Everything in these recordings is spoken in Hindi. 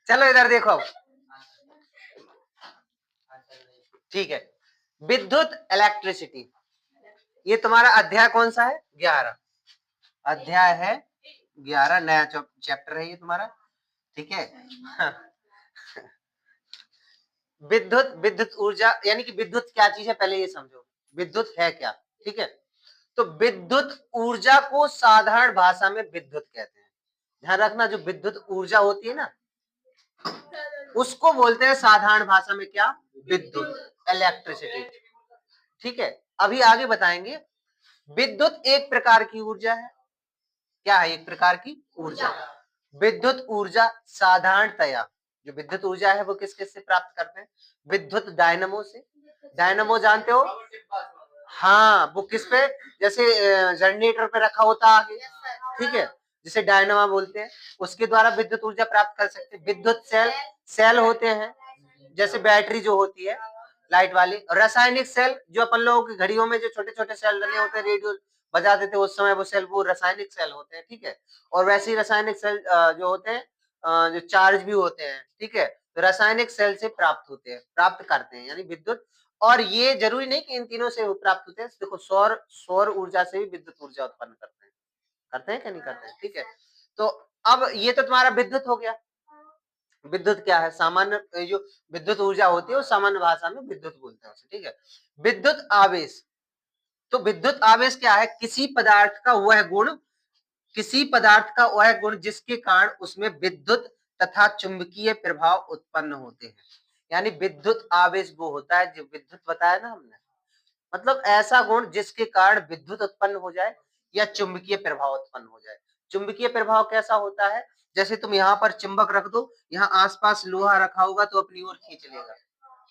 चलो इधर देखो अब, ठीक है। विद्युत इलेक्ट्रिसिटी, ये तुम्हारा अध्याय कौन सा है? 11 अध्याय है, 11 नया चैप्टर है ये तुम्हारा, ठीक है। विद्युत, विद्युत ऊर्जा यानी कि विद्युत क्या चीज है पहले ये समझो, विद्युत है क्या, ठीक है। तो विद्युत ऊर्जा को साधारण भाषा में विद्युत कहते हैं। ध्यान रखना, जो विद्युत ऊर्जा होती है ना, उसको बोलते हैं साधारण भाषा में क्या? विद्युत, इलेक्ट्रिसिटी, ठीक है। अभी आगे बताएंगे। विद्युत एक प्रकार की ऊर्जा है। क्या है? एक प्रकार की ऊर्जा। विद्युत ऊर्जा साधारणतया, जो विद्युत ऊर्जा है वो किस किस से प्राप्त करते हैं? विद्युत डायनमो से। डायनमो जानते हो? हाँ, वो किस पे? जैसे जनरेटर पे रखा होता आगे, ठीक है, जिसे डायनामा बोलते हैं, उसके द्वारा विद्युत ऊर्जा प्राप्त कर सकते हैं। विद्युत सेल, सेल होते हैं जैसे बैटरी जो होती है लाइट वाली। रासायनिक सेल, जो अपन लोगों की घड़ियों में जो छोटे छोटे सेल लगे होते हैं, रेडियो बजा देते उस समय, वो सेल वो रासायनिक सेल होते हैं, ठीक है। और वैसे ही रासायनिक सेल जो होते हैं जो चार्ज भी होते हैं, ठीक है, तो रासायनिक सेल से प्राप्त होते हैं, प्राप्त करते हैं यानी विद्युत। और ये जरूरी नहीं कि इन तीनों से प्राप्त होते हैं, देखो सौर, सौर ऊर्जा से भी विद्युत ऊर्जा उत्पन्न करते हैं क्या नहीं करते हैं, ठीक है। तो अब ये तो तुम्हारा विद्युत हो गया। विद्युत क्या है? सामान्य जो विद्युत ऊर्जा होती है वो सामान्य भाषा में विद्युत बोलते हैं उसे, ठीक है। विद्युत आवेश, तो विद्युत आवेश क्या है? किसी पदार्थ का वह गुण, किसी पदार्थ का वह गुण जिसके कारण उसमें विद्युत तथा चुंबकीय प्रभाव उत्पन्न होते हैं। यानी विद्युत आवेश वो होता है, जो विद्युत बताया ना हमने, मतलब ऐसा गुण जिसके कारण विद्युत उत्पन्न हो जाए या चुंबकीय प्रभाव उत्पन्न हो जाए। चुंबकीय प्रभाव कैसा होता है? जैसे तुम यहाँ पर चुंबक रख दो, यहाँ आसपास लोहा रखा होगा तो अपनी ओर खींच लेगा,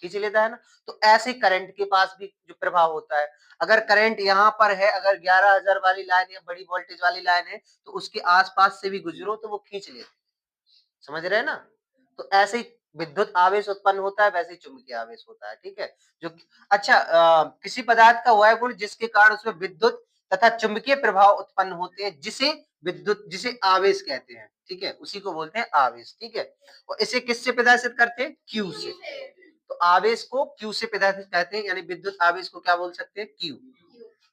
खींच लेता है ना। तो ऐसे करंट के पास भी जो प्रभाव होता है, अगर करंट यहाँ पर है, अगर 11,000 वाली लाइन है, बड़ी वोल्टेज वाली लाइन है, तो उसके आसपास से भी गुजरो तो वो खींच लेते, समझ रहे हैं ना। तो ऐसे ही विद्युत आवेश उत्पन्न होता है, वैसे ही चुंबकीय आवेश होता है, ठीक है। जो अच्छा किसी पदार्थ का वह गुण जिसके कारण उसमें विद्युत तथा चुंबकीय प्रभाव उत्पन्न होते हैं, जिसे विद्युत, जिसे आवेश कहते हैं, ठीक है, उसी को बोलते हैं आवेश, ठीक है। और इसे किससे प्रदर्शित करते हैं? क्यू से। तो आवेश को क्यू से प्रदर्शित कहते हैं, यानी विद्युत आवेश को क्या बोल सकते हैं? क्यू।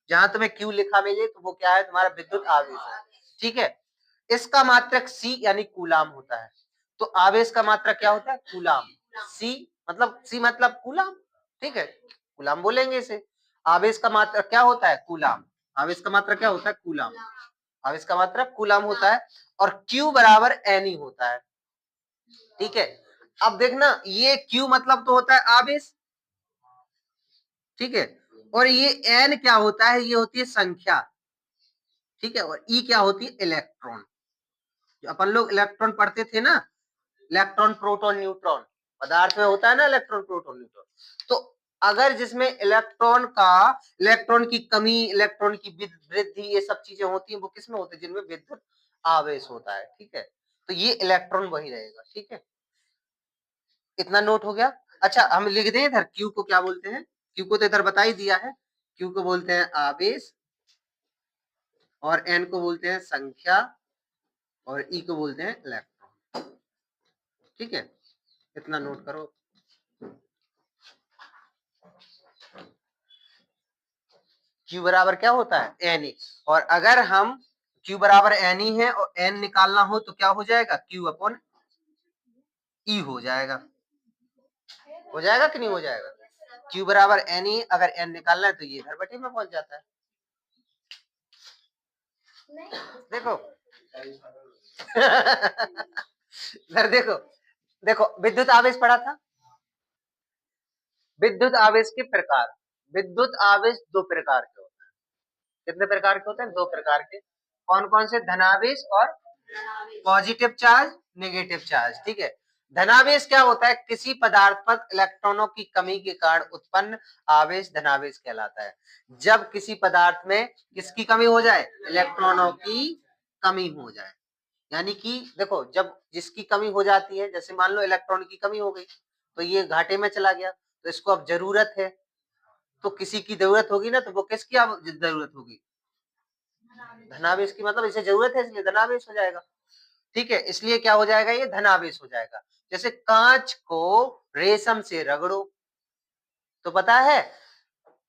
जहां तुम्हें क्यू लिखा मिले तो वो क्या है? तुम्हारा विद्युत आवेश है, ठीक है। इसका मात्रक सी यानी कूलाम होता है। तो आवेश का मात्रक क्या होता है? कूलाम। सी मतलब कूलाम, ठीक है, कूलाम बोलेंगे इसे। आवेश का मात्रक क्या होता है? कूलाम। आवेश का मात्रक क्या होता है? कूलाम। आवेश का मात्रक कूलाम होता है। और Q बराबर एन होता है, ठीक है। अब देखना, ये Q मतलब तो होता है आवेश, ठीक है। और ये एन क्या होता है? ये होती है संख्या, ठीक है। और ई क्या होती है? इलेक्ट्रॉन। जो अपन लोग इलेक्ट्रॉन पढ़ते थे ना, इलेक्ट्रॉन प्रोटॉन न्यूट्रॉन, पदार्थ में होता है ना इलेक्ट्रॉन प्रोटॉन न्यूट्रॉन। तो अगर जिसमें इलेक्ट्रॉन का, इलेक्ट्रॉन की कमी, इलेक्ट्रॉन की वृद्धि, ये सब चीजें होती हैं, वो किसमें होती है? जिनमें विद्युत आवेश होता है, ठीक है। तो ये इलेक्ट्रॉन वही रहेगा, ठीक है। इतना नोट हो गया। अच्छा, हम लिख दें इधर क्यू को क्या बोलते हैं? क्यू को तो इधर बता ही दिया है। क्यू को बोलते हैं आवेश, और एन को बोलते हैं संख्या, और ई को बोलते हैं इलेक्ट्रॉन, ठीक है। इतना नोट करो। Q बराबर क्या होता है? एन। और अगर हम Q बराबर एन ही है और एन निकालना हो तो क्या हो जाएगा? Q अपॉन ई हो जाएगा। हो जाएगा कि नहीं हो जाएगा? Q बराबर एन ही, अगर एन निकालना है तो ये इधर बटे में पहुंच जाता है। देखो इधर देखो, देखो विद्युत आवेश पढ़ा था। विद्युत आवेश के प्रकार, विद्युत आवेश दो प्रकार के होते हैं। कितने प्रकार के होते हैं? दो प्रकार के। कौन कौन से? धनावेश और पॉजिटिव चार्ज, नेगेटिव चार्ज, ठीक है। धनावेश क्या होता है? किसी पदार्थ पर इलेक्ट्रॉनों की कमी के कारण उत्पन्न आवेश धनावेश कहलाता है। जब किसी पदार्थ में किसकी कमी हो जाए? इलेक्ट्रॉनों की कमी हो जाए। यानी कि देखो, जब जिसकी कमी हो जाती है, जैसे मान लो इलेक्ट्रॉन की कमी हो गई तो ये घाटे में चला गया, तो इसको अब जरूरत है, तो किसी की जरूरत होगी ना, तो वो किसकी जरूरत होगी? धनावेश की, मतलब इसे जरूरत है इसलिए धनावेश हो जाएगा। ठीक है, इसलिए क्या हो जाएगा, ये धनावेश हो जाएगा। जैसे कांच को रेशम से रगड़ो, तो पता है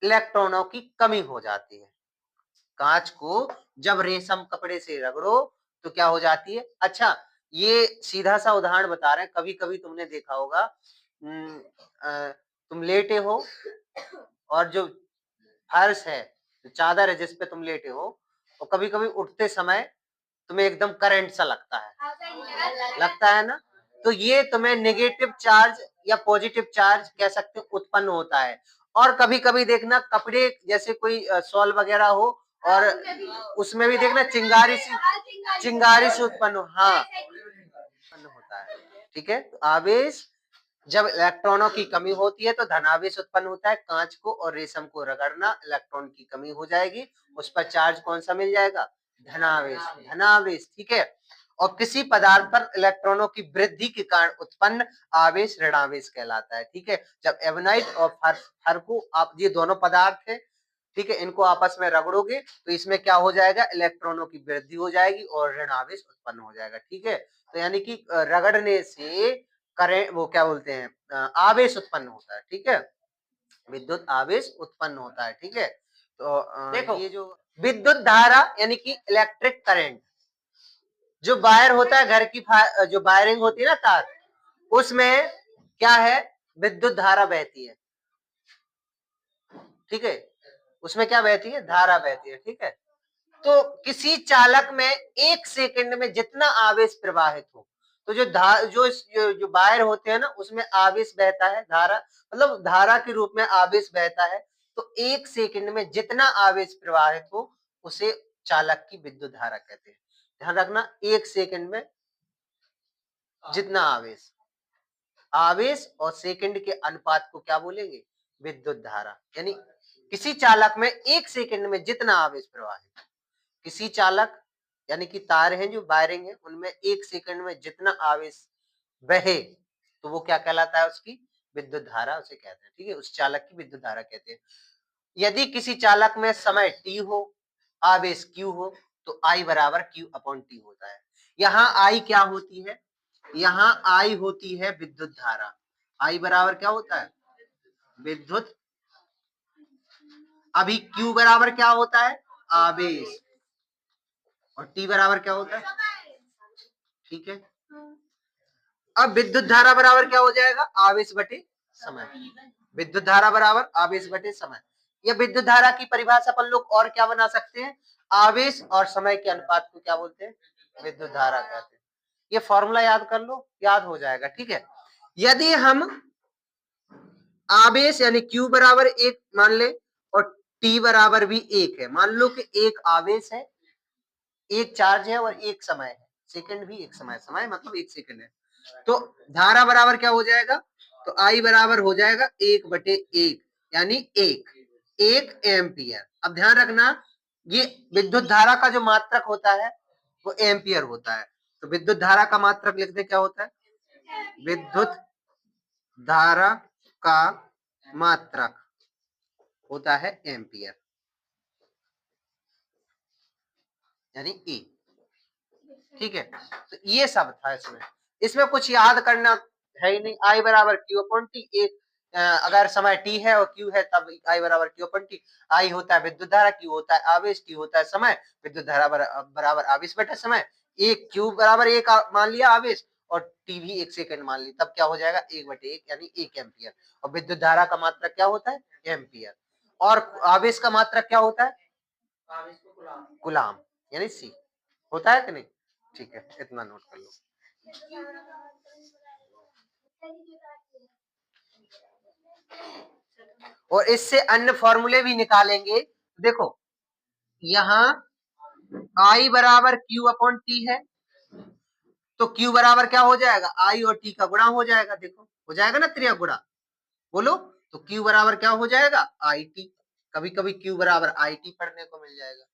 इलेक्ट्रॉनों की कमी हो जाती है। कांच को जब रेशम कपड़े से रगड़ो तो क्या हो जाती है। अच्छा, ये सीधा सा उदाहरण बता रहे हैं, कभी कभी तुमने देखा होगा, तुम लेटे हो और जो फर्श है, जो चादर है जिस पे तुम लेटे हो, और कभी कभी उठते समय तुम्हें एकदम करंट सा लगता है ना, तो ये तुम्हें नेगेटिव चार्ज या पॉजिटिव चार्ज कह सकते हो उत्पन्न होता है। और कभी कभी देखना कपड़े जैसे कोई सॉल वगैरह हो और उसमें भी देखना चिंगारी से उत्पन्न हो, हाँ उत्पन्न होता है। ठीक है, तो आवेश जब इलेक्ट्रॉनों की कमी होती है तो धनावेश उत्पन्न होता है। कांच को और रेशम को रगड़ना, इलेक्ट्रॉन की कमी हो जाएगी, उस पर चार्ज कौन सा मिल जाएगा, धनावेश, धनावेश। ठीक है, और किसी पदार्थ पर इलेक्ट्रॉनों की वृद्धि के कारण उत्पन्न आवेश ऋणावेश कहलाता है। ठीक है, जब एवनाइट और फर्को, आप ये दोनों पदार्थ है, ठीक है, इनको आपस में रगड़ोगे तो इसमें क्या हो जाएगा, इलेक्ट्रॉनों की वृद्धि हो जाएगी और ऋणावेश उत्पन्न हो जाएगा। ठीक है, तो यानी कि रगड़ने से करेंट, वो क्या बोलते हैं, आवेश उत्पन्न होता है। ठीक है, विद्युत आवेश उत्पन्न होता है। ठीक है, तो देखो ये जो विद्युत धारा यानी कि इलेक्ट्रिक करंट, जो वायर होता है घर की, जो वायरिंग होती है ना तार, उसमें क्या है, विद्युत धारा बहती है। ठीक है, उसमें क्या बहती है, धारा बहती है। ठीक है, तो किसी चालक में 1 सेकंड में जितना आवेश प्रवाहित हो, तो जो वायर होते हैं ना उसमें आवेश बहता है, धारा मतलब धारा के रूप में आवेश बहता है, तो 1 सेकंड में जितना आवेश प्रवाहित हो उसे चालक की विद्युत धारा कहते हैं। ध्यान रखना, 1 सेकंड में जितना आवेश, आवेश और सेकंड के अनुपात को क्या बोलेंगे, विद्युत धारा। यानी किसी चालक में 1 सेकंड में जितना आवेश प्रवाहित, किसी चालक यानी कि तार हैं जो वायरिंग है उनमें 1 सेकंड में जितना आवेश बहे तो वो क्या कहलाता है, उसकी विद्युत धारा उसे कहते हैं। ठीक है, उस चालक की विद्युत धारा कहते हैं। यदि किसी चालक में समय t हो, आवेश q हो, तो I बराबर q अपॉन t होता है। यहाँ I क्या होती है, यहाँ I होती है विद्युत धारा। I बराबर क्या होता है, विद्युत, अभी q बराबर क्या होता है, आवेश, और t बराबर क्या होता है। ठीक है, अब विद्युत धारा बराबर क्या हो जाएगा, आवेश बटे समय। विद्युत धारा बराबर आवेश बटे समय। यह विद्युत धारा की परिभाषा अपन लोग और क्या बना सकते हैं, आवेश और समय के अनुपात को क्या बोलते हैं, विद्युत धारा कहते हैं। ये फॉर्मूला याद कर लो, याद हो जाएगा। ठीक है, यदि हम आवेश यानी Q बराबर 1 मान ले और T बराबर भी 1 है, मान लो कि एक आवेश है, एक चार्ज है और एक समय है, सेकंड भी एक समय, समय मतलब 1 सेकंड है, तो धारा बराबर क्या हो जाएगा, तो I बराबर हो जाएगा 1/1 यानी 1 एम्पियर। अब ध्यान रखना, ये विद्युत धारा का जो मात्रक होता है वो एम्पियर होता है, तो विद्युत धारा का मात्रक लिखते क्या होता है, विद्युत धारा का मात्रक होता है एम्पियर यानी E। ठीक है, तो ये सब था इसमें, इसमें कुछ याद करना है ही नहीं। I बराबर Q अपॉन T, एक अगर समय T है और Q है तब I बराबर Q अपॉन T। I होता है विद्युत धारा, Q होता है आवेश, T होता है समय, विद्युत धारा बराबर आवेश बटा समय। एक Q बराबर 1 मान लिया आवेश और T भी 1 सेकंड मान ली, तब क्या हो जाएगा 1/1 यानी 1 एम्पियर। और विद्युत धारा का मात्रक क्या होता है, एम्पियर, और आवेश का मात्रक क्या होता है, कूलाम यानी C होता है कि नहीं। ठीक है, इतना नोट कर लो। और इससे अन्य फॉर्मूले भी निकालेंगे। देखो यहाँ I बराबर Q अपॉन T है, तो Q बराबर क्या हो जाएगा, I और T का गुणा हो जाएगा। देखो हो जाएगा ना, त्रिया गुणा, बोलो, तो Q बराबर क्या हो जाएगा, IT। कभी कभी Q बराबर IT पढ़ने को मिल जाएगा।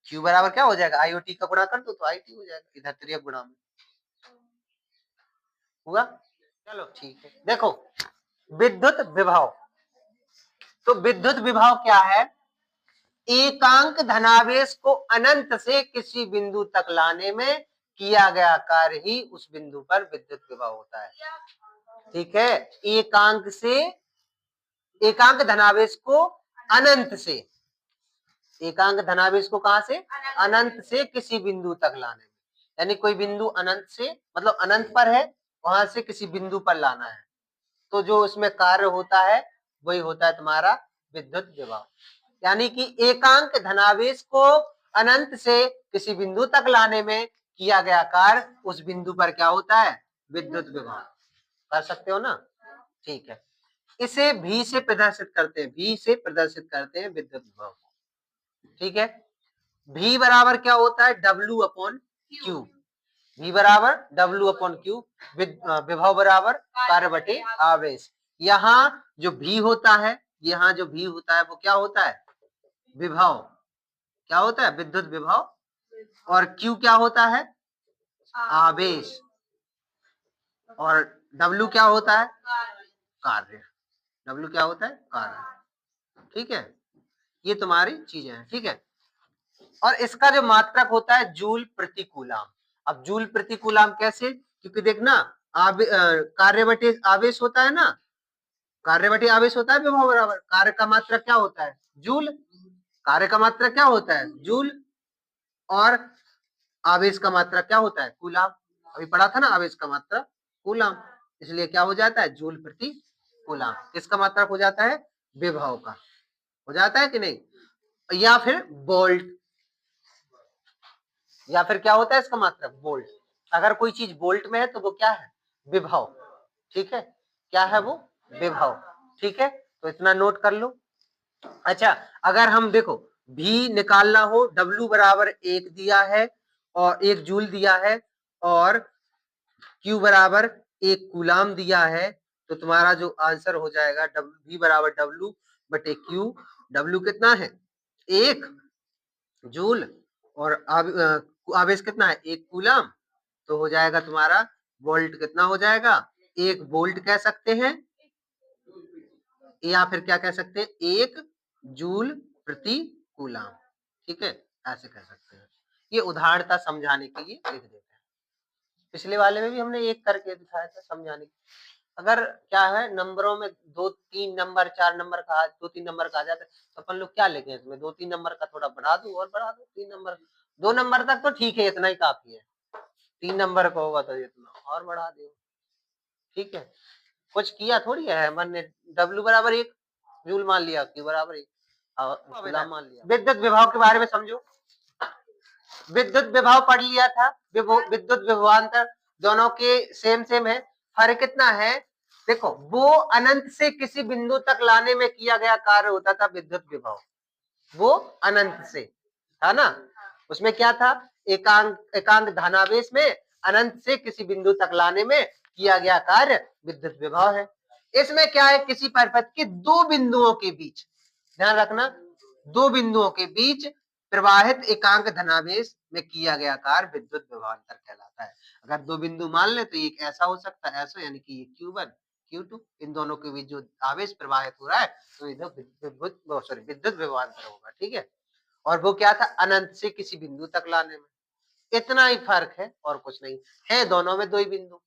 Q बराबर क्या हो जाएगा, I और T का गुणा कर दो तो IT हो जाएगा, इधर त्रिया गुणा में हुआ। चलो ठीक है, देखो विद्युत विभव, तो विद्युत विभव क्या है, एकांक धनावेश को अनंत से किसी बिंदु तक लाने में किया गया कार्य ही उस बिंदु पर विद्युत विभव होता है। ठीक है, एकांक धनावेश को अनंत से, एकांक धनावेश को कहां से, अनंत से किसी बिंदु तक लाने में, यानी कोई बिंदु अनंत से मतलब अनंत पर है, वहां से किसी बिंदु पर लाना है, तो जो उसमें कार्य होता है वही होता है तुम्हारा विद्युत विभव। यानी कि एकांक धनावेश को अनंत से किसी बिंदु तक लाने में किया गया कार्य उस बिंदु पर क्या होता है, विद्युत विभव। कर सकते हो ना, ठीक है। इसे भी से प्रदर्शित करते हैं, भी से प्रदर्शित करते हैं विद्युत विभव को। ठीक है, भी बराबर क्या होता है, W अपॉन क्यू, भी बराबर W अपॉन क्यू, विभव बराबर कार्य बटे आवेश। यहाँ जो भी होता है, यहाँ जो भी होता है वो क्या होता है, विभव, क्या होता है, विद्युत विभव, और Q क्या होता है, आवेश, और W क्या होता है, कार्य, W क्या होता है, कार्य। ठीक है, ये तुम्हारी चीजें हैं। ठीक है, और इसका जो मात्रक होता है जूल प्रति कूलाम। अब जूल प्रति कूलाम कैसे, क्योंकि देखना कार्य बटे आवेश होता है ना, कार्य बटे आवेश होता है विभव बराबर, कार्य का मात्रक क्या होता है, जूल, कार्य का मात्रक क्या होता है, जूल, और आवेश का मात्रक क्या होता है, कूलाम। अभी पढ़ा था ना आवेश का मात्रक कूलाम, इसलिए क्या हो जाता है, जूल प्रति कूलाम। किसका मात्रक हो जाता है, विभव का हो जाता है कि नहीं, या फिर वोल्ट, या फिर क्या होता है इसका मात्रक, वोल्ट। अगर कोई चीज वोल्ट में है तो वो क्या है, विभव। ठीक है, क्या है वो, विभव। ठीक है, तो इतना नोट कर लो। अच्छा, अगर हम देखो भी निकालना हो, W बराबर 1 दिया है और 1 जूल दिया है, और Q बराबर 1 कूलाम दिया है, तो तुम्हारा जो आंसर हो जाएगा V बराबर W बटे Q। W कितना है, 1 जूल, और आवेश कितना है, 1 कूलाम, तो हो जाएगा तुम्हारा वोल्ट कितना हो जाएगा, 1 वोल्ट कह सकते हैं, या फिर क्या कह सकते हैं, 1 जूल प्रति कूलाम। ठीक है, ऐसे कह सकते हैं। ये उदाहरण था समझाने के लिए, लिख देते हैं। पिछले वाले में भी हमने एक करके दिखाया था समझाने के, अगर क्या है नंबरों में 2-3 नंबर 4 नंबर का 2-3 नंबर का आ जाता है, तो अपन लोग क्या लेंगे इसमें, 2-3 नंबर का थोड़ा बढ़ा दो और बढ़ा दो, 3 नंबर 2 नंबर तक तो ठीक है, इतना ही काफी है, 3 नंबर का होगा तो इतना और बढ़ा दो। ठीक है, कुछ किया थोड़ी है मन ने, W बराबर 1 जूल मान लिया, Q बराबर 1 कूलाम मान लिया। विद्युत विभव के बारे में समझो, विद्युत विभव पढ़ लिया था, विद्युत विभवांतर दोनों के सेम है, फर्क कितना है, देखो वो अनंत से किसी बिंदु तक लाने में किया गया कार्य होता था विद्युत विभव, वो अनंत से था ना, उसमें क्या था, एकांक धनावेश में अनंत से किसी बिंदु तक लाने में किया गया कार्य विद्युत विभव है। इसमें क्या है, किसी परिपथ के 2 बिंदुओं के बीच, ध्यान रखना, 2 बिंदुओं के बीच प्रवाहित एकांक धनावेश में किया गया कार्य विद्युत विभवांतर कहलाता है। अगर 2 बिंदु मान ले तो एक ऐसा हो सकता है, ऐसा, यानी कि ये Q1 Q2, इन दोनों के बीच जो आवेश प्रवाहित हो रहा है तो इधर विद्युत विभवांतर होगा। ठीक है, और वो क्या था, अनंत से किसी बिंदु तक लाने में, इतना ही फर्क है और कुछ नहीं है, दोनों में 2 ही बिंदु,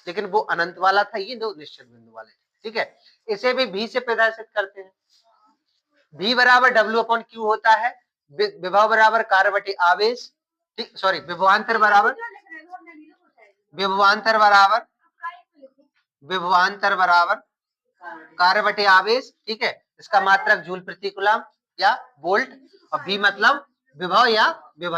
लेकिन वो अनंत वाला था, ये 2 निश्चित बिंदु वाले। ठीक है, इसे भी से प्रदर्शित करते हैं, V बराबर W अपॉन Q होता है, विभव बराबर कार्य बटे आवेश, ठीक, सॉरी विभवांतर बराबर कार्य बटे आवेश। ठीक है, इसका मात्रक जूल प्रति कूलाम या वोल्ट, और V मतलब विभव या विभव।